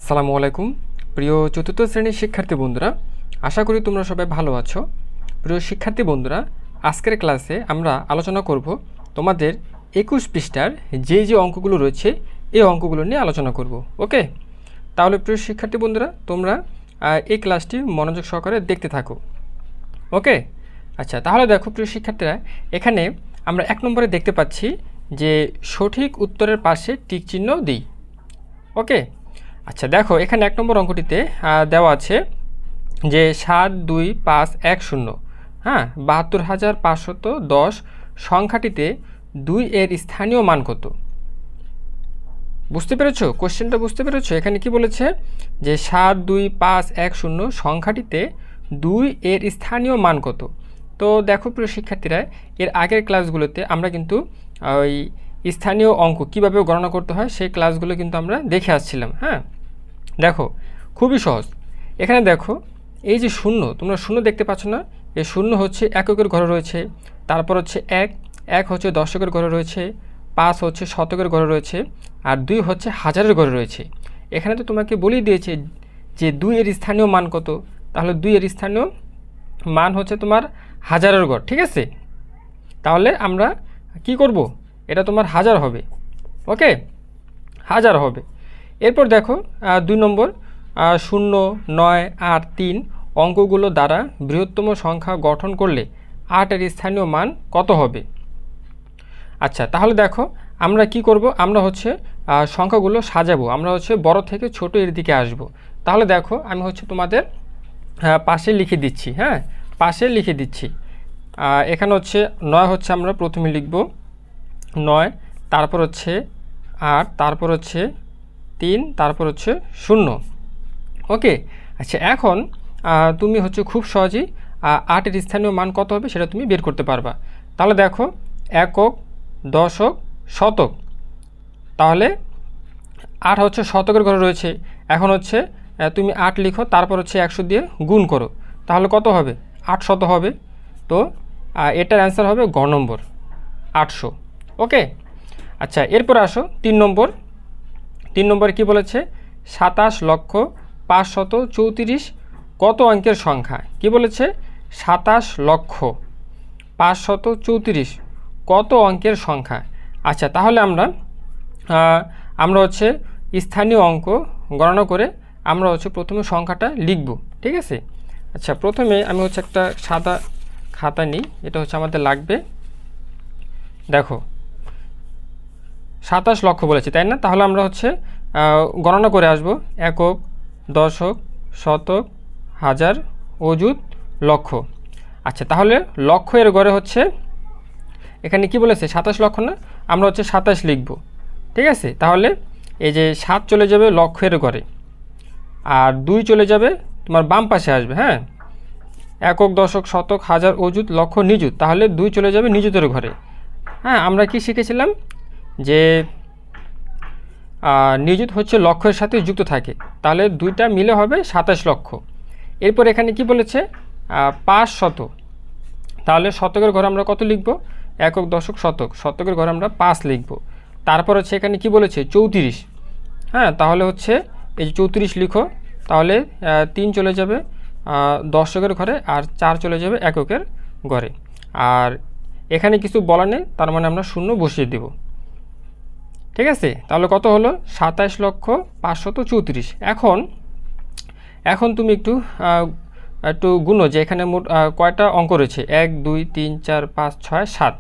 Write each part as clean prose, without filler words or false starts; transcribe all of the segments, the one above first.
আসসালামু আলাইকুম প্রিয় চতুর্থ শ্রেণীর শিক্ষার্থী বন্ধুরা, আশা করি তোমরা সবাই ভালো আছো। প্রিয় শিক্ষার্থী বন্ধুরা, আজকের ক্লাসে আমরা আলোচনা করব তোমাদের 21 পৃষ্ঠার যে অঙ্কগুলো রয়েছে এই অঙ্কগুলো নিয়ে আলোচনা করব। ওকে, তাহলে প্রিয় শিক্ষার্থী বন্ধুরা, তোমরা এই ক্লাসটি মনোযোগ সহকারে দেখতে থাকো। ওকে, আচ্ছা, তাহলে দেখো প্রিয় শিক্ষার্থীরা, এখানে আমরা 1 নম্বরে দেখতে পাচ্ছি যে সঠিক উত্তরের পাশে টিক চিহ্ন দিই। ওকে, আচ্ছা দেখো, এখানে 1 নম্বর অঙ্কটিতে দেওয়া আছে যে 72510, হ্যাঁ, 72,510 সংখ্যাটিতে 2 এর স্থানীয় মান কত? বুঝতে পেরেছো কোশ্চেনটা? বুঝতে পেরেছো? এখানে কি বলেছে যে 72510 সংখ্যাটিতে 2 এর স্থানীয় মান কত? তো দেখো প্রিয় শিক্ষার্থীরা, এর আগের ক্লাসগুলোতে আমরা কিন্তু ওই স্থানীয় অঙ্ক কীভাবে গণনা করতে হয় সেই ক্লাসগুলো কিন্তু আমরা দেখে আসছিলাম। হ্যাঁ, দেখো খুবই সহজ। এখানে দেখো এই যে শূন্য, তোমরা শূন্য দেখতে পাচ্ছ না? এই শূন্য হচ্ছে এককের ঘরে রয়েছে, তারপর হচ্ছে এক হচ্ছে দশকের ঘরে রয়েছে, 5 হচ্ছে শতকের ঘরে রয়েছে, আর 2 হচ্ছে হাজারের ঘরে রয়েছে। এখানে তো তোমাকে বলেই দিয়েছে যে 2 এর স্থানীয় মান কত। তাহলে 2 এর স্থানীয় মান হচ্ছে তোমার হাজারের ঘর। ঠিক আছে, তাহলে আমরা কি করব? এটা তোমার হাজার হবে। ওকে, হাজার হবে। এরপর দেখো 2 নম্বর, 0, 9, 8, 3 অঙ্কগুলো দ্বারা বৃহত্তম সংখ্যা গঠন করলে 8 এর স্থানীয় মান কত হবে? আচ্ছা, তাহলে দেখো আমরা কি করব? আমরা হচ্ছে সংখ্যাগুলো সাজাবো, আমরা হচ্ছে বড় থেকে ছোট এর দিকে আসব। তাহলে দেখো আমি হচ্ছে তোমাদের পাশে লিখে দিচ্ছি। হ্যাঁ, পাশে লিখে দিচ্ছি। এখানে হচ্ছে 9 হচ্ছে আমরা প্রথমে লিখব 9, তারপর হচ্ছে 8, তারপর হচ্ছে 3, তারপর হচ্ছে 0। ওকে, আচ্ছা এখন তুমি হচ্ছে খুব সহজেই 8 এর স্থানীয় মান কত হবে সেটা তুমি বের করতে পারবা। তাহলে দেখো একক, দশক, শতক। তাহলে 8 হচ্ছে শতকের ঘরে রয়েছে। এখন হচ্ছে তুমি 8 লিখো, তারপর হচ্ছে 100 দিয়ে গুণ করো, তাহলে কত হবে? 800 হবে। তো এটার অ্যান্সার হবে গ নম্বর, 800। ওকে, আচ্ছা এরপর আসো 3 নম্বর। 3 নম্বরে কী বলেছে? 27,534 কত অঙ্কের সংখ্যা? কি বলেছে? 27,534 কত অঙ্কের সংখ্যা? আচ্ছা, তাহলে আমরা হচ্ছে স্থানীয় অঙ্ক গণনা করে আমরা হচ্ছে প্রথমে সংখ্যাটা লিখব। ঠিক আছে, আচ্ছা প্রথমে আমি হচ্ছে একটা সাদা খাতা নিই, এটা হচ্ছে আমাদের লাগবে। দেখো 27 লক্ষ বলেছি, তাই না? তাহলে আমরা হচ্ছে গণনা করে আসব একক, দশক, শতক, হাজার, অযুত, লক্ষ। আচ্ছা, তাহলে লক্ষ এর ঘরে হচ্ছে এখানে কি বলেছে? 27 লক্ষ না, আমরা হচ্ছে 27 লিখব। ঠিক আছে, তাহলে এই যে 7 চলে যাবে লক্ষের ঘরে, আর 2 চলে যাবে তোমার বাম পাশে আসবে। হ্যাঁ, একক, দশক, শতক, হাজার, অযুত, লক্ষ, নিযুত, তাহলে 2 চলে যাবে নিযুতের ঘরে। হ্যাঁ, আমরা কি শিখেছিলাম যে নিযুত হচ্ছে লক্ষের সাথে যুক্ত থাকে, তাহলে 2টা মিলে হবে 27 লক্ষ। এরপর এখানে কি বলেছে? 500, তাহলে শতকের ঘরে আমরা কত লিখব? একক, দশক, শতক, শতকের ঘরে আমরা 5 লিখব। তারপর হচ্ছে এখানে কি বলেছে? 34। হ্যাঁ, তাহলে হচ্ছে এই যে 34 লিখো, তাহলে 3 চলে যাবে দশকের ঘরে, আর 4 চলে যাবে এককের ঘরে। আর এখানে কিছু বলা নেই, তার মানে আমরা 0 বসিয়ে দেব। ঠিক আছে, তাহলে কত হলো? 27,534। এখন তুমি একটু গুনো যে এখানে মোট কয়টা অঙ্ক রয়েছে? 1, 2, 3, 4, 5, 6, 7।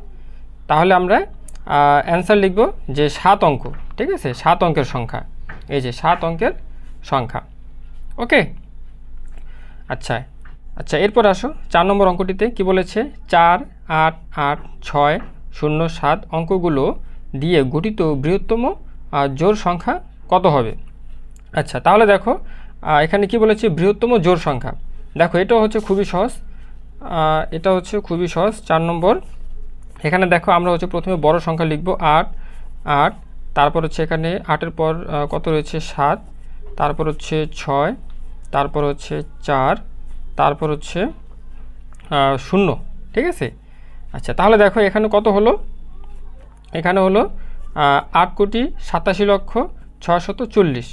তাহলে আমরা অ্যান্সার লিখব যে 7 অঙ্ক। ঠিক আছে, 7 অঙ্কের সংখ্যা, এই যে 7 অঙ্কের সংখ্যা। ওকে, আচ্ছা আচ্ছা এরপর আসো 4 নম্বর অঙ্কটিতে কি বলেছে? 4, 8, 8, 6, 0, 7 অঙ্কগুলো দিয়ে গঠিত বৃহত্তম জোড় সংখ্যা কত হবে? আচ্ছা, তাহলে দেখো এখানে কি বলেছে? বৃহত্তম জোড় সংখ্যা। দেখো এটাও হচ্ছে খুবই সহজ, 4 নম্বর। এখানে দেখো আমরা হচ্ছে প্রথমে বড় সংখ্যা লিখব 8, 8, তারপর হচ্ছে এখানে 8-এর পর কত রয়েছে? 7, তারপর হচ্ছে 6, তারপর হচ্ছে 4, তারপর হচ্ছে 0। ঠিক আছে, আচ্ছা তাহলে দেখো এখানে কত হলো? এখানে হলো 8,87,640।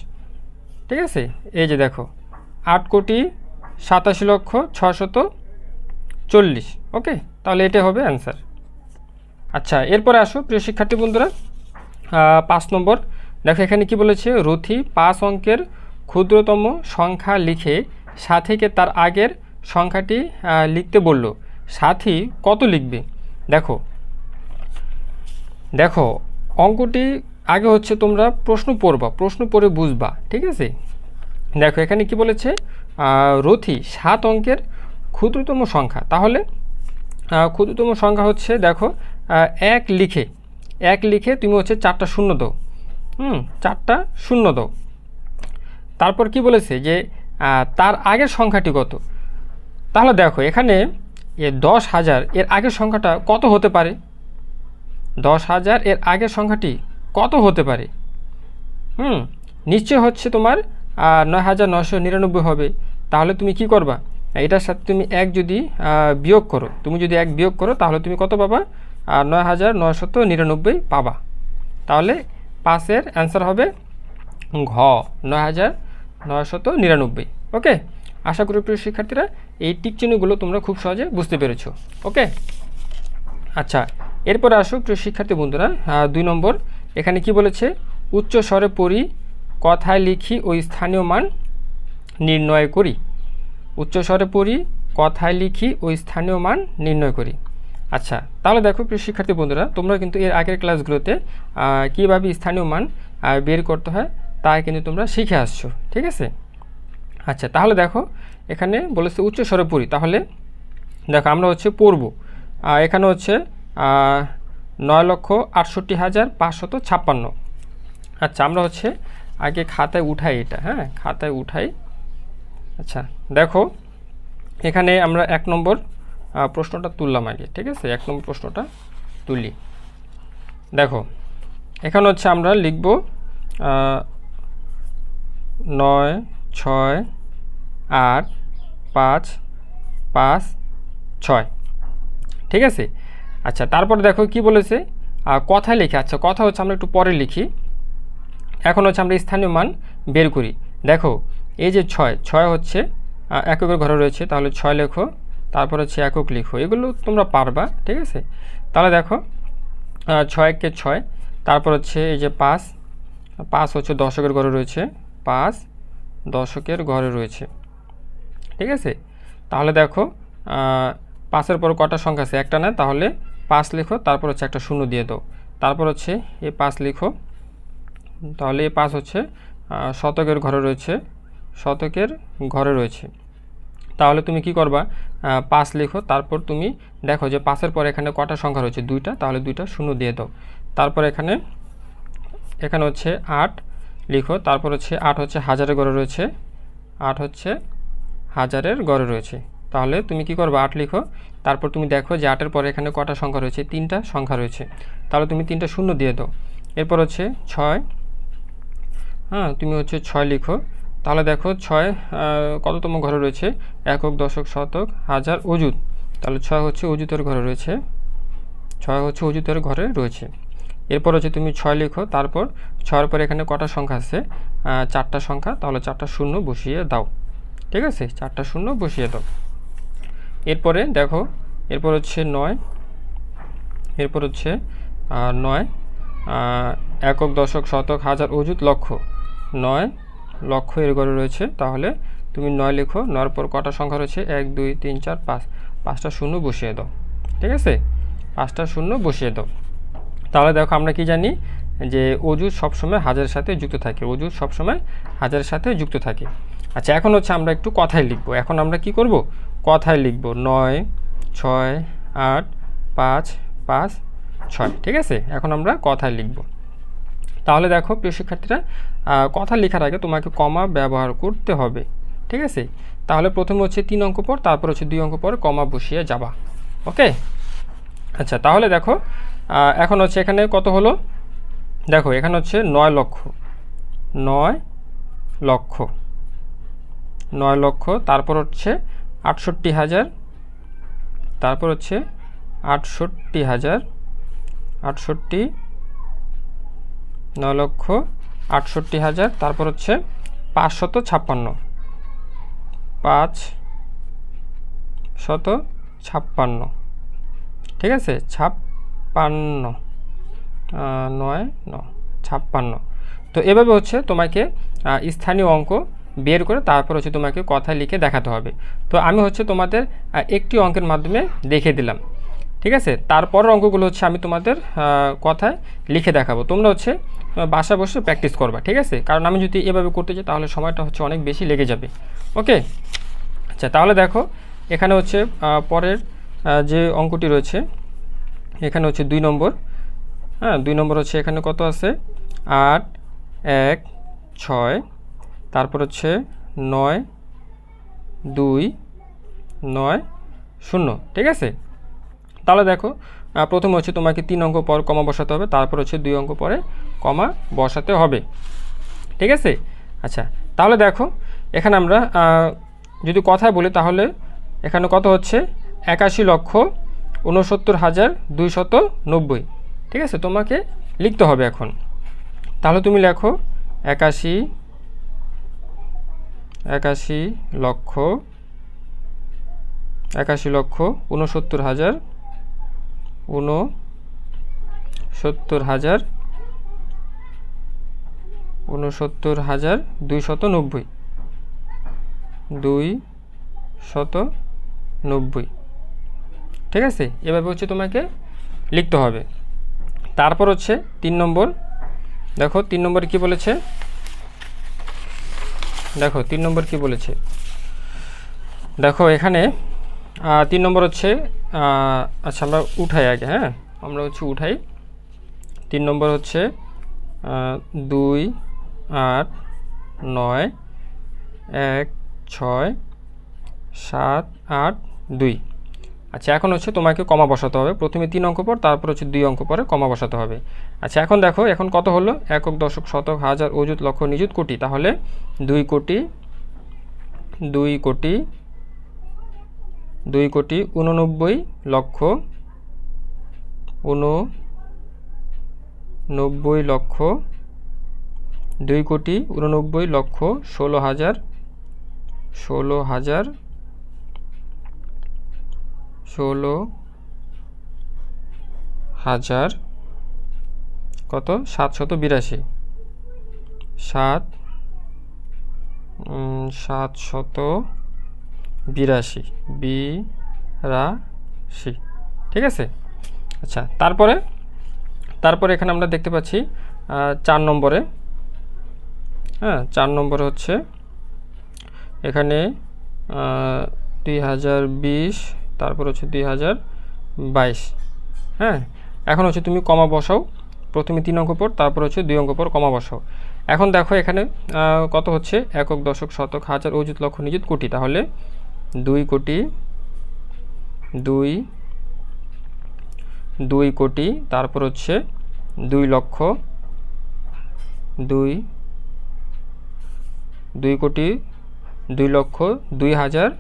ঠিক আছে, এই যে দেখো 8,87,640। ওকে, তাহলে এটা হবে অ্যান্সার। আচ্ছা, এরপরে আসো প্রিয় শিক্ষার্থী বন্ধুরা, 5 নম্বর। দেখো এখানে কি বলেছে, রথি 5 অঙ্কের ক্ষুদ্রতম সংখ্যা লিখে সাথীকে তার আগের সংখ্যাটি লিখতে বলল, সাথী কত লিখবে? দেখো দেখো অঙ্কটি আগে হচ্ছে তোমরা প্রশ্ন পড়বা, প্রশ্ন পড়ে বুঝবা, ঠিক আছে। দেখো এখানে কি বলেছে, রথি 7 অঙ্কের ক্ষুদ্রতম সংখ্যা, তাহলে ক্ষুদ্রতম সংখ্যা হচ্ছে দেখো 1 লিখে তুমি হচ্ছে 4টা শূন্য দাও, 4টা শূন্য দাও। তারপর কি বলেছে যে তার আগের সংখ্যাটি কত? তাহলে দেখো এখানে 10,000 এর আগের সংখ্যাটা কত হতে পারে? 10,000 এর আগের সংখ্যাটি কত হতে পারে? নিশ্চয় হচ্ছে তোমার 9,999 হবে। তাহলে তুমি কি করবা, এটার সাথে তুমি 1 যদি বিয়োগ করো, তাহলে তুমি কত পাবা? 9,999 পাবা। তাহলে 5-এর অ্যান্সার হবে ঘ, 9,999। ওকে, আশা করি প্রিয় শিক্ষার্থীরা এই টিক চিহ্নগুলো তোমরা খুব সহজে বুঝতে পেরেছো। ওকে, আচ্ছা, এরপরে আসো প্রিয় শিক্ষার্থী বন্ধুরা, 2 নম্বর। এখানে কি বলেছে, উচ্চ স্বরে পড়ি, কথায় লিখি ও স্থানীয় মান নির্ণয় করি। উচ্চ স্বরে পড়ি, কথায় লিখি ও স্থানীয় মান নির্ণয় করি। আচ্ছা, তাহলে দেখো প্রিয় শিক্ষার্থী বন্ধুরা, তোমরা কিন্তু এর আগের ক্লাসগুলোতে কীভাবে স্থানীয় মান বের করতে হয় তা কিন্তু তোমরা শিখে আসছো, ঠিক আছে। আচ্ছা, তাহলে দেখো এখানে বলেছে উচ্চ স্বরে পড়ি, তাহলে দেখো আমরা হচ্ছে পড়ব, এখানে হচ্ছে 9,68,556। আচ্ছা, আমরা হচ্ছে আগে খাতায় উঠাই এটা, খাতায় উঠাই। আচ্ছা, দেখো এখানে আমরা 1 নম্বর প্রশ্নটা তুললাম আগে, ঠিক আছে, 1 নম্বর প্রশ্নটা তুলি। দেখো এখানে হচ্ছে আমরা লিখব 9, 6, 8, 5, 5, 6, ঠিক আছে। আচ্ছা, তারপর দেখো কি বলেছে, কথায় লিখে। আচ্ছা, কথা হচ্ছে আমরা একটু পরে লিখি, এখন হচ্ছে আমরা স্থানীয় মান বের করি। দেখো এই যে 6 হচ্ছে এককের ঘরে রয়েছে, তাহলে 6 লেখো, তারপর হচ্ছে একক লিখো, এগুলো তোমরা পারবা, ঠিক আছে। তাহলে দেখো 6 একে 6, তারপর হচ্ছে এই যে 5 হচ্ছে দশকের ঘরে রয়েছে, 5 দশকের ঘরে রয়েছে, ঠিক আছে। তাহলে দেখো 5-এর পর কটা সংখ্যা আছে? একটা না, তাহলে 5 লিখো, তারপর হচ্ছে একটা শূন্য দিয়ে দাও, তারপর হচ্ছে এই 5 লিখো, তাহলে এই 5 হচ্ছে শতকের ঘরে রয়েছে, তাহলে তুমি কি করবা, 5 লিখো, তারপর তুমি দেখো যে 5-এর পর এখানে কটা সংখ্যা রয়েছে? 2টা, তাহলে 2টা শূন্য দিয়ে দাও, তারপর এখানে হচ্ছে 8 লিখো, তারপর হচ্ছে 8 হচ্ছে হাজারের ঘরে রয়েছে, 8 হচ্ছে হাজারের ঘরে রয়েছে, তাহলে তুমি কি করবা, 8 লিখো, তারপর তুমি দেখো যে 8-এর পরে এখানে কটা সংখ্যা রয়েছে? 3টা সংখ্যা রয়েছে, তাহলে তুমি 3টা শূন্য দিয়ে দাও, এরপর হচ্ছে 6, তুমি হচ্ছে 6 লিখো, তাহলে দেখো 6 কততম ঘরে রয়েছে? একক, দশক, শতক, হাজার, অযুত, তাহলে 6 হচ্ছে অযুতের ঘরে রয়েছে, এরপর হচ্ছে তুমি 6 লিখো, তারপর 6-এর পরে এখানে কটা সংখ্যা আছে? 4টা সংখ্যা, তাহলে 4টা শূন্য বসিয়ে দাও, ঠিক আছে, 4টা শূন্য বসিয়ে দাও। এরপরে দেখো, এরপর হচ্ছে 9, একক, দশক, শতক, হাজার, অযুত, লক্ষ, 9 লক্ষ এর ঘরে রয়েছে, তাহলে তুমি 9 লিখো, 9-এর পর কটা সংখ্যা রয়েছে? 1, 2, 3, 4, 5, 5টা শূন্য বসিয়ে দাও, ঠিক আছে, 5টা শূন্য বসিয়ে দাও। তাহলে দেখো আমরা কি জানি যে অযুত সবসময় হাজারের সাথে যুক্ত থাকে, আচ্ছা, এখন হচ্ছে আমরা একটু কথায় লিখব। এখন আমরা কি করব? কথায় লিখব 9, 6, 8, 5, 5, 6, ঠিক আছে। এখন আমরা কথায় লিখব। তাহলে দেখো প্রিয় শিক্ষার্থীরা, কথা লেখার আগে তোমাকে কমা ব্যবহার করতে হবে, ঠিক আছে। তাহলে প্রথমে হচ্ছে 3 অঙ্ক পর, তারপর হচ্ছে 2 অঙ্ক পর কমা বসিয়ে যাবা, ওকে। আচ্ছা, তাহলে দেখো এখন হচ্ছে এখানে কত হলো? দেখো এখানে হচ্ছে 9 লক্ষ, তারপর হচ্ছে 68,000, তারপর হচ্ছে 68,000, 9,68,000, তারপর হচ্ছে 556, 556, ঠিক আছে, 56, 9, 56। তো এভাবে হচ্ছে তোমাকে স্থানীয় অঙ্ক বের করে তারপর হচ্ছে তোমাকে কথায় লিখে দেখাতে হবে। তো আমি হচ্ছে তোমাদের একটি অঙ্কের মাধ্যমে দেখিয়ে দিলাম, ঠিক আছে। তারপরের অঙ্কগুলো হচ্ছে আমি তোমাদের কথায় লিখে দেখাবো, তোমরা হচ্ছে বাসায় বসে প্র্যাকটিস করবা, ঠিক আছে। কারণ আমি যদি এভাবে করতে চাই তাহলে সময়টা হচ্ছে অনেক বেশি লেগে যাবে। ওকে, আচ্ছা তাহলে দেখো এখানে হচ্ছে পরের যে অঙ্কটি রয়েছে এখানে হচ্ছে 2 নম্বর। হ্যাঁ, 2 নম্বর হচ্ছে এখানে কত আছে, 8, 1, 6, তারপর হচ্ছে 9, 2, 9, 0, ঠিক আছে। তাহলে দেখো প্রথমে হচ্ছে তোমাকে 3 অঙ্ক পর কমা বসাতে হবে, তারপর হচ্ছে 2 অঙ্ক পরে কমা বসাতে হবে, ঠিক আছে। আচ্ছা তাহলে দেখো এখানে আমরা যদি কথায় বলি তাহলে এখানে কত হচ্ছে 81,69,290, ঠিক আছে। তোমাকে লিখতে হবে এখন, তাহলে তুমি লেখো 81,69,290, ঠিক আছে। এভাবে হচ্ছে তোমাকে লিখতে হবে। তারপর হচ্ছে 3 নম্বর, দেখো 3 নম্বরে কি বলেছে, দেখো 3 নম্বর কি বলেছে, দেখো এখানে 3 নম্বর হচ্ছে আচ্ছা আমরা উঠাই আগে, হ্যাঁ আমরা হচ্ছে উঠাই। 3 নম্বর হচ্ছে 2, 8, 9, 1, 6, 7, 8, 2। আচ্ছা এখন হচ্ছে তোমাকে কমা বসাতে হবে, প্রথমে 3 অঙ্ক পর তারপর হচ্ছে 2 অঙ্ক পরে কমা বসাতে হবে। আচ্ছা এখন দেখো এখন কত হলো, একক, দশক, শতক, হাজার, অযুত, লক্ষ, নিযুত, কোটি, তাহলে 2 কোটি 89,89,00,000, 2,89,00,000, 16,000 কত 782, 782, ঠিক আছে। আচ্ছা তারপরে এখানে আমরা দেখতে পাচ্ছি 4 নম্বরে, হ্যাঁ 4 নম্বরে হচ্ছে এখানে 2020, তারপর হচ্ছে 2022, হ্যাঁ। এখন হচ্ছে তুমি কমা বসাও, প্রথমে 3 অঙ্ক পর তারপর হচ্ছে 2 অঙ্ক পর কমা বসাও। এখন দেখো এখানে কত হচ্ছে একক, দশক, শতক, হাজার, অযুত, লক্ষ, নিযুত, কোটি, তাহলে 2 কোটি 2 কোটি, তারপর হচ্ছে 2 লক্ষ, 2 কোটি 2 লক্ষ 2,000,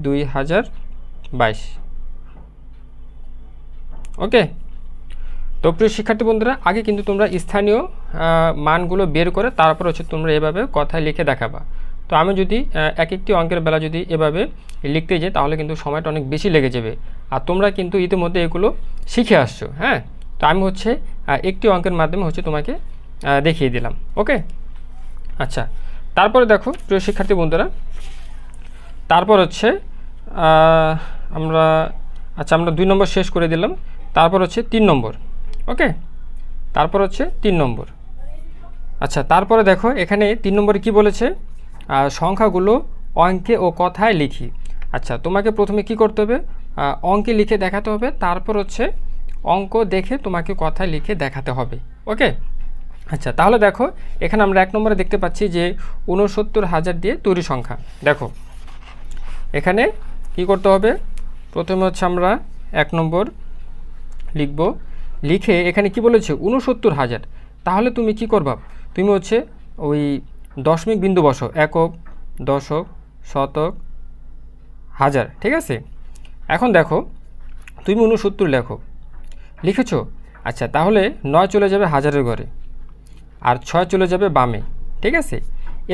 2022। ওকে, তো প্রিয় শিক্ষার্থী বন্ধুরা আগে কিন্তু তোমরা স্থানীয় মানগুলো বের করে তারপর হচ্ছে তোমরা এভাবে কথায় লিখে দেখাবা। তো আমি যদি এক একটি অঙ্কের বেলা যদি এভাবে লিখতে যাই তাহলে কিন্তু সময়টা অনেক বেশি লেগে যাবে, আর তোমরা কিন্তু ইতিমধ্যে এগুলো শিখে আসছো, হ্যাঁ। তো আমি হচ্ছে একটি অঙ্কের মাধ্যমে হচ্ছে তোমাকে দেখিয়ে দিলাম। ওকে, আচ্ছা তারপরে দেখো প্রিয় শিক্ষার্থী বন্ধুরা, তারপর হচ্ছে আমরা 2 নম্বর শেষ করে দিলাম, তারপর হচ্ছে 3 নম্বর। ওকে, তারপর হচ্ছে 3 নম্বর। আচ্ছা তারপরে দেখো এখানে 3 নম্বরে কি বলেছে, সংখ্যাগুলো অঙ্কে ও কথায় লিখি। আচ্ছা তোমাকে প্রথমে কি করতে হবে, অঙ্কে লিখে দেখাতে হবে, তারপর হচ্ছে অঙ্ক দেখে তোমাকে কথায় লিখে দেখাতে হবে। ওকে, আচ্ছা তাহলে দেখো এখানে আমরা 1 নম্বরে দেখতে পাচ্ছি যে 69,000 দিয়ে তৈরি সংখ্যা। দেখো এখানে কি করতে হবে, প্রথমে হচ্ছে আমরা 1 নম্বর লিখব, লিখে এখানে কি বলেছে 69,000, তাহলে তুমি কি করবা, তুমি হচ্ছে ওই দশমিক বিন্দু বসো, একক, দশক, শতক, হাজার, ঠিক আছে। এখন দেখো তুমি 69 লেখো, লিখেছো। আচ্ছা তাহলে 9 চলে যাবে হাজারের ঘরে, আর 6 চলে যাবে বামে, ঠিক আছে।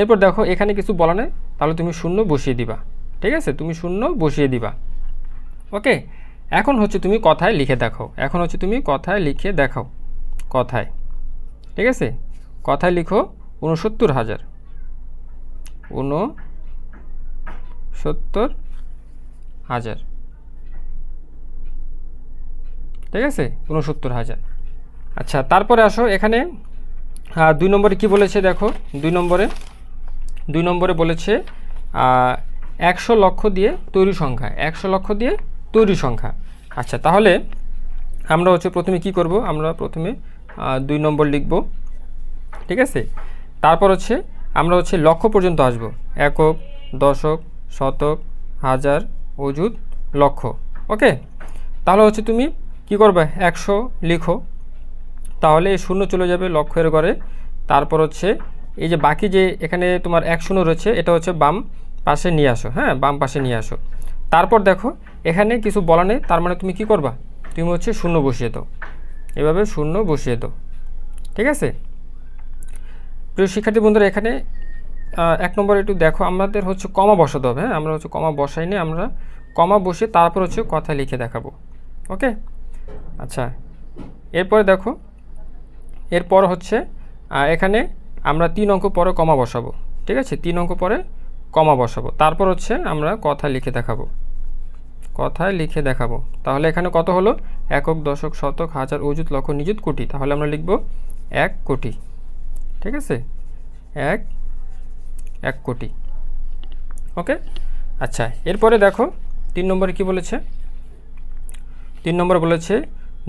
এরপর দেখো এখানে কিছু বলা নেই, তাহলে তুমি শূন্য বসিয়ে দিবা, ঠিক আছে, তুমি শূন্য বসিয়ে দিবা। ওকে, এখন হচ্ছে তুমি কথায় লিখে দেখাও, এখন হচ্ছে তুমি কথায় লিখে দেখাও, কথায়, ঠিক আছে। কথায় লিখো 69,000, 69,000, ঠিক আছে, 69,000। আচ্ছা, তারপরে আসো এখানে 2 নম্বরে কি বলেছে দেখো। 2 নম্বরে বলেছে 100 লক্ষ দিয়ে তৈরি সংখ্যা, 100 লক্ষ দিয়ে তৈরি সংখ্যা। আচ্ছা, তাহলে আমরা হচ্ছে প্রথমে কি করব, আমরা প্রথমে 2 নম্বর লিখব, ঠিক আছে। তারপর হচ্ছে আমরা হচ্ছে লক্ষ পর্যন্ত আসব, একক, দশক, শতক, হাজার, অযুত, লক্ষ। ওকে, তাহলে হচ্ছে তুমি কি করবে, 100 লিখো, তাহলে শূন্য চলে যাবে লক্ষের ঘরে। তারপর হচ্ছে এই যে বাকি যে এখানে তোমার 1 শূন্য রয়েছে, এটা হচ্ছে বাম পাশে নিয়ে আসো, হ্যাঁ, বাম পাশে নিয়ে আসো। তারপর দেখো এখানে কিছু বলা নেই, তার মানে তুমি কি করবা, তুমি হচ্ছে শূন্য বসিয়ে দাও, এভাবে শূন্য বসিয়ে দাও, ঠিক আছে। প্রিয় শিক্ষার্থী বন্ধুরা, এখানে 1 নম্বরে একটু দেখো, আমাদের হচ্ছে কমা বসাতে হবে, হ্যাঁ, আমরা হচ্ছে কমা বসাই নি, আমরা কমা বসিয়ে তারপর হচ্ছে কথা লিখে দেখাবো। ওকে, আচ্ছা, এরপরে দেখো, এরপর হচ্ছে এখানে আমরা 3 অঙ্ক পরে কমা বসাবো, ঠিক আছে, 3 অঙ্ক পরে কমা বসাবো, তারপর হচ্ছে আমরা কথা লিখে দেখাবো, কথায় লিখে দেখাবো। তাহলে এখানে কত হলো, একক, দশক, শতক, হাজার, অযুত, লক্ষ, নিযুত, কোটি। তাহলে আমরা লিখব 1 কোটি, ঠিক আছে, 1 কোটি। ওকে, আচ্ছা, এরপরে দেখো 3 নম্বরে কি বলেছে। 3 নম্বরে বলেছে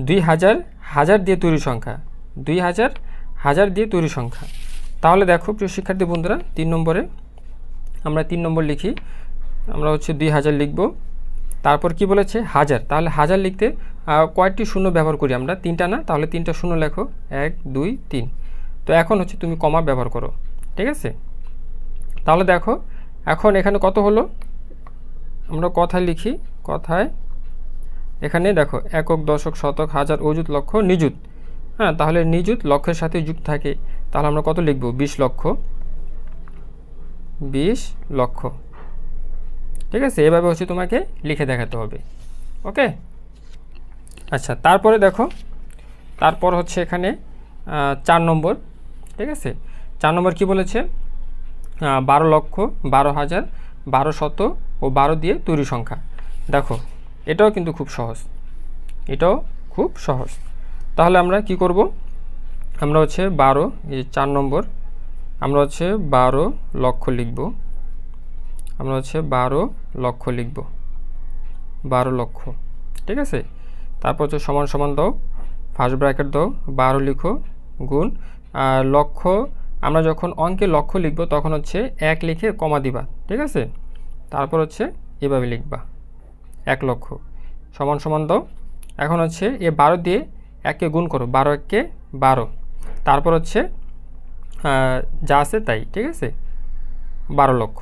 2000 হাজার দিয়ে তৈরি সংখ্যা, 2000 হাজার দিয়ে তৈরি সংখ্যা। তাহলে দেখো প্রিয় শিক্ষার্থী বন্ধুরা, 3 নম্বরে আমরা 3 নম্বর লিখি, আমরা হচ্ছে 2000 লিখব। তারপর কি বলেছে, হাজার, তাহলে হাজার লিখতে কয়টি শূন্য ব্যবহার করি আমরা, 3টা না, তাহলে 3টা শূন্য লেখো, 1 2 3। তো এখন হচ্ছে তুমি কমা ব্যবহার করো, ঠিক আছে। তাহলে দেখো এখন এখানে কত হলো, আমরা কথায় লিখি, কথায় এখানে দেখো একক, দশক, শতক, হাজার, অযুত, লক্ষ, নিযুত, হ্যাঁ, তাহলে নিযুত লক্ষের সাথে যুক্ত থাকে, তাহলে আমরা কত লিখব, 20 লক্ষ, 20 লক্ষ, ঠিক আছে। এভাবে হচ্ছে তোমাকে লিখে দেখাতে হবে। ওকে, আচ্ছা, তারপরে দেখো, তারপর হচ্ছে এখানে 4 নম্বর, ঠিক আছে। 4 নম্বর কি বলেছে, 12 লক্ষ, 12,000, 12শত ও 12 দিয়ে তৈরি সংখ্যা। দেখো এটাও কিন্তু খুব সহজ, এটাও খুব সহজ। তাহলে আমরা কি করব, আমরা হচ্ছে 12, এই 4 নম্বর, আমরা হচ্ছে 12 লক্ষ লিখব, আমরা হচ্ছে 12 লক্ষ লিখব, 12 লক্ষ, ঠিক আছে। তারপর হচ্ছে সমান সমান দাও, ফার্স্ট ব্র্যাকেট দাও, 12 লিখো, গুণ লক্ষ, আমরা যখন অঙ্কে লক্ষ লিখব তখন হচ্ছে 1 লিখে কমা দিবা, ঠিক আছে। তারপর হচ্ছে এভাবে লিখবা, 1 লক্ষ, সমান সমান দাও। এখন হচ্ছে এ 12 দিয়ে 1কে গুণ করো, 12 1 12, তারপর হচ্ছে যা আছে তাই, ঠিক আছে, 12 লক্ষ।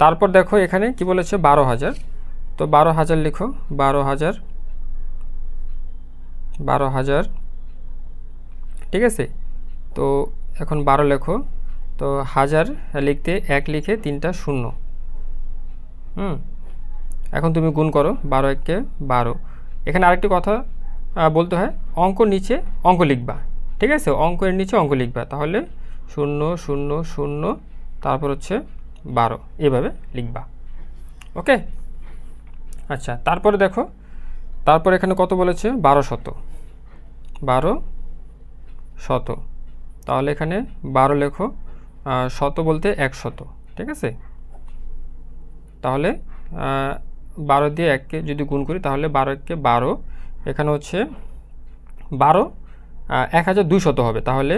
তারপর দেখো এখানে কি বলেছে, 12,000, তো 12,000 লিখো, 12,000, 12,000, ঠিক আছে। তো এখন 12 লেখো, তো হাজার লিখতে 1 লিখে 3টা শূন্য, এখন তুমি গুণ করো, 12 1 12। এখানে আরেকটি কথা বলতে হয়, অঙ্ক নিচে অঙ্ক লিখবা, ঠিক আছে, অঙ্কের নিচে অঙ্ক লিখবা, তাহলে 0 0 0, তারপর হচ্ছে 12, এভাবে লিখবা। ওকে, আচ্ছা, তারপরে দেখো, তারপর এখানে কত বলেছে, 12শত, 12শত, তাহলে এখানে 12 লেখো, শত বলতে 100, ঠিক আছে। তাহলে 12 দিয়ে 1কে যদি গুণ করি তাহলে 12 1 12, এখানে হচ্ছে 12 1200 হবে, তাহলে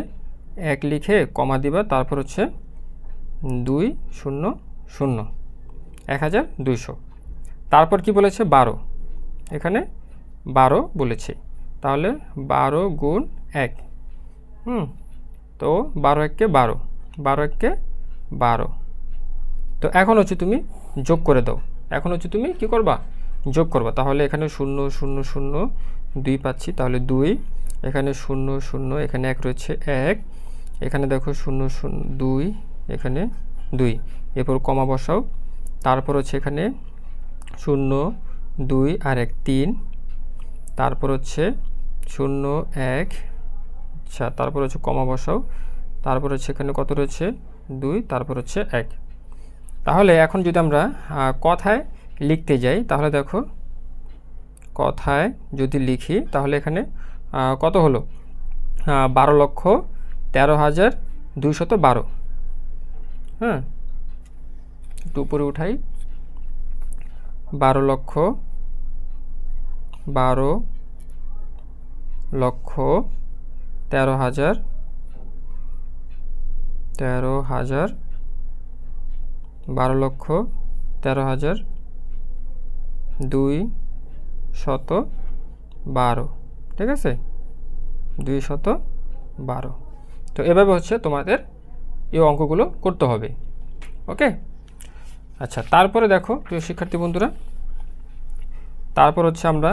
1 লিখে কমা দিবা, তারপর হচ্ছে 2 0 0, 1200। তারপর কি বলেছে, 12, এখানে 12 বলেছে, তাহলে 12 গুণ 1, তো 12 1 12, 12 1 12। তো এখন হচ্ছে তুমি যোগ করে দাও, এখন হচ্ছে তুমি কি করবা, যোগ করবা, তাহলে এখানে 0 0 0 2 পাচ্ছি, তাহলে 2, এখানে 0 0, এখানে 1 রয়েছে 1, এখানে দেখো 0 0 2, এখানে 2, এরপর কমা বসাও, তারপর হচ্ছে এখানে 0 2 আর 1 3, তারপর হচ্ছে 0 1, আচ্ছা তারপর হচ্ছে কমা বসাও, তারপর হচ্ছে এখানে কত রয়েছে 2, তারপর হচ্ছে 1। তাহলে এখন যদি আমরা কথায় লিখতে যাই, তাহলে দেখো কথায় যদি লিখি তাহলে এখানে কত হলো 12,13,212। হ্যাঁ, একটু উপরে উঠাই, 12,13,212, ঠিক আছে, 212। তো এভাবে হচ্ছে তোমাদের এই অঙ্কগুলো করতে হবে। ওকে, আচ্ছা তারপরে দেখো প্রিয় শিক্ষার্থী বন্ধুরা, তারপর হচ্ছে আমরা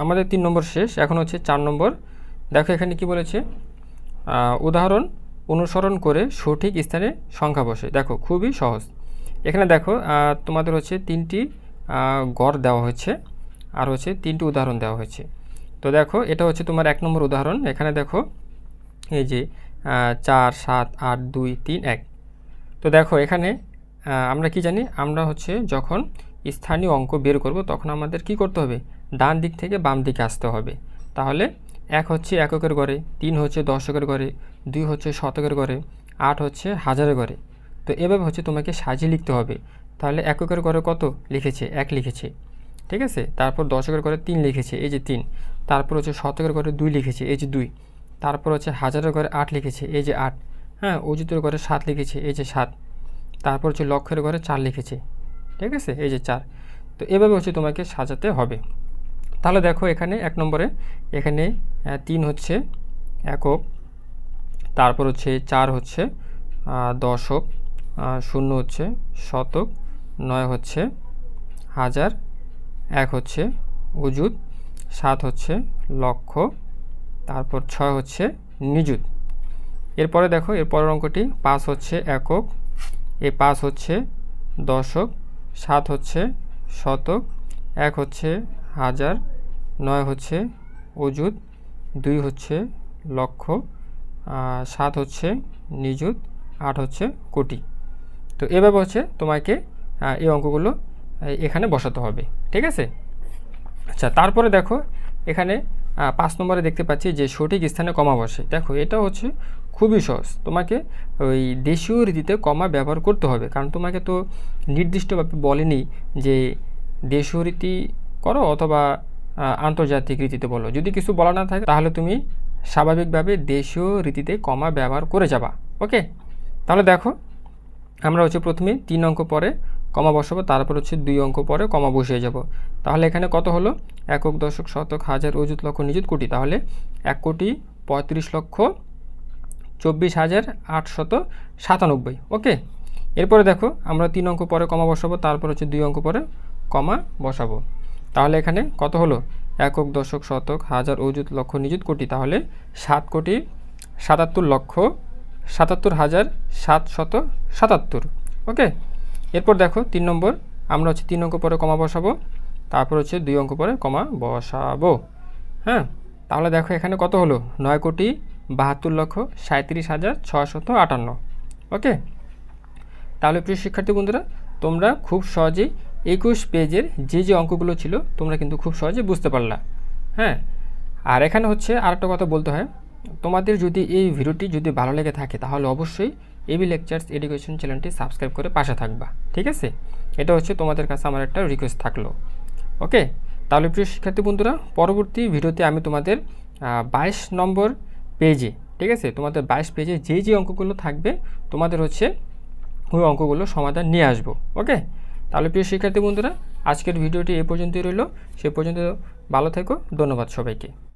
আমাদের 3 নম্বর শেষ, এখন হচ্ছে 4 নম্বর। দেখো এখানে কি বলেছে, উদাহরণ অনুসরণ করে সঠিক স্থানে সংখ্যা বসে। দেখো খুবই সহজ। এখানে দেখো তোমাদের হচ্ছে 3টি গড় দেওয়া হয়েছে আর হচ্ছে 3টি উদাহরণ দেওয়া হয়েছে। তো দেখো এটা হচ্ছে তোমার 1 নম্বর উদাহরণ। এখানে দেখো এই যে 4 7 8 2 3 1। তো দেখো এখানে আমরা কি জানি, আমরা হচ্ছে যখন স্থানীয় অঙ্ক বের করব তখন আমাদের কি করতে হবে, ডান দিক থেকে বাম দিকে আসতে হবে। তাহলে 1 হচ্ছে এককের ঘরে, 3 হচ্ছে দশকের ঘরে, 2 হচ্ছে শতকের ঘরে, 8 হচ্ছে হাজারের ঘরে। তো এভাবে হচ্ছে তোমাকে সাজিয়ে লিখতে হবে। তাহলে এককের ঘরে কত লিখেছে, 1 লিখেছে, ঠিক আছে, তারপর দশকের ঘরে 3 লিখেছে, এই যে 3, তারপর হচ্ছে শতকের ঘরে 2 লিখেছে, এই যে 2, তারপর হচ্ছে হাজারের ঘরে 8 লিখেছে, এই যে 8, হ্যাঁ, অযুতের ঘরে 7 লিখেছে, এই যে 7, তারপর হচ্ছে লক্ষের ঘরে 4 লিখেছে, ঠিক আছে, এই যে 4। তো এভাবে হচ্ছে তোমাকে সাজাতে হবে। তাহলে দেখো এখানে 1 নম্বরে এখানে 3 হচ্ছে একক, তারপর হচ্ছে 4 হচ্ছে দশক, 0 হচ্ছে শতক, 9 হচ্ছে হাজার, 1 হচ্ছে অযুত, 7 হচ্ছে লক্ষ, তারপর 6 হচ্ছে নিযুত। এরপরে দেখো এরপরের অঙ্কটি 5 হচ্ছে একক, এই 5 হচ্ছে দশক, 7 হচ্ছে শতক, 1 হচ্ছে হাজার, 9 হচ্ছে অযুত, 2 হচ্ছে লক্ষ, 7 হচ্ছে নিযুত, 8 হচ্ছে কোটি। তো এভাবে হচ্ছে তোমাকে এই অঙ্কগুলো এখানে বসাতে হবে, ঠিক আছে। আচ্ছা তারপরে দেখো এখানে 5 নম্বরে দেখতে পাচ্ছি যে সঠিক স্থানে কমা বসে। দেখো এটা হচ্ছে খুবই সহজ, তোমাকে ওই দেশীয় রীতিতে কমা ব্যবহার করতে হবে, কারণ তোমাকে তো নির্দিষ্টভাবে বলেনি যে দেশীয় রীতি করো অথবা আন্তর্জাতিক রীতিতে বলো। যদি কিছু বলা না থাকে তাহলে তুমি স্বাভাবিকভাবে দেশীয় রীতিতে কমা ব্যবহার করে যাবা। ওকে, তাহলে দেখো আমরা হচ্ছে প্রথমে 3 অঙ্ক পরে কমা বসাবো, তারপর হচ্ছে 2 অঙ্ক পরে কমা বসিয়ে যাব। তাহলে এখানে কত হলো, একক দশক শতক হাজার অযুত লক্ষ নিযুত কোটি। তাহলে 1,35,24,897। ওকে, এরপরে দেখো আমরা 3 অঙ্ক পরে কমা বসাবো, তারপর হচ্ছে 2 অঙ্ক পরে কমা বসাবো। তাহলে এখানে কত হলো, একক দশক শতক হাজার অযুত লক্ষ নিযুত কোটি। তাহলে 7,77,77,777। ওকে, এরপর দেখো 3 নম্বর, আমরা হচ্ছে 3 অঙ্ক পরে কমা বসাবো, তারপর হচ্ছে 2 অঙ্ক পরে কমা বসাবো। হ্যাঁ, তাহলে দেখো এখানে কত হলো, 9,72,37,658। ওকে, তাহলে প্রিয় শিক্ষার্থী বন্ধুরা, তোমরা খুব সহজেই 21 পেজের যে অঙ্কগুলো ছিল তোমরা কিন্তু খুব সহজে বুঝতে পারলা। হ্যাঁ, আর এখানে হচ্ছে আরেকটা কথা বলতে হয়, তোমাদের যদি এই ভিডিওটি যদি ভালো লেগে থাকে তাহলে অবশ্যই এবি লেকচার্স এডুকেশন চ্যানেলটি সাবস্ক্রাইব করে পাশে থাকবা, ঠিক আছে। এটা হচ্ছে তোমাদের কাছে আমার একটা রিকোয়েস্ট থাকলো। ওকে, তাহলে প্রিয় শিক্ষার্থী বন্ধুরা, পরবর্তী ভিডিওতে আমি তোমাদের 22 নম্বর পেজে, ঠিক আছে, তোমাদের 22 পেজে যে অঙ্কগুলো থাকবে তোমাদের হচ্ছে ওই অঙ্কগুলো সমাধান নিয়ে আসবো। ওকে, তাহলে প্রিয় শিক্ষার্থী বন্ধুরা, আজকের ভিডিওটি এ পর্যন্তই রইল। সে পর্যন্ত ভালো থেকো, ধন্যবাদ সবাইকে।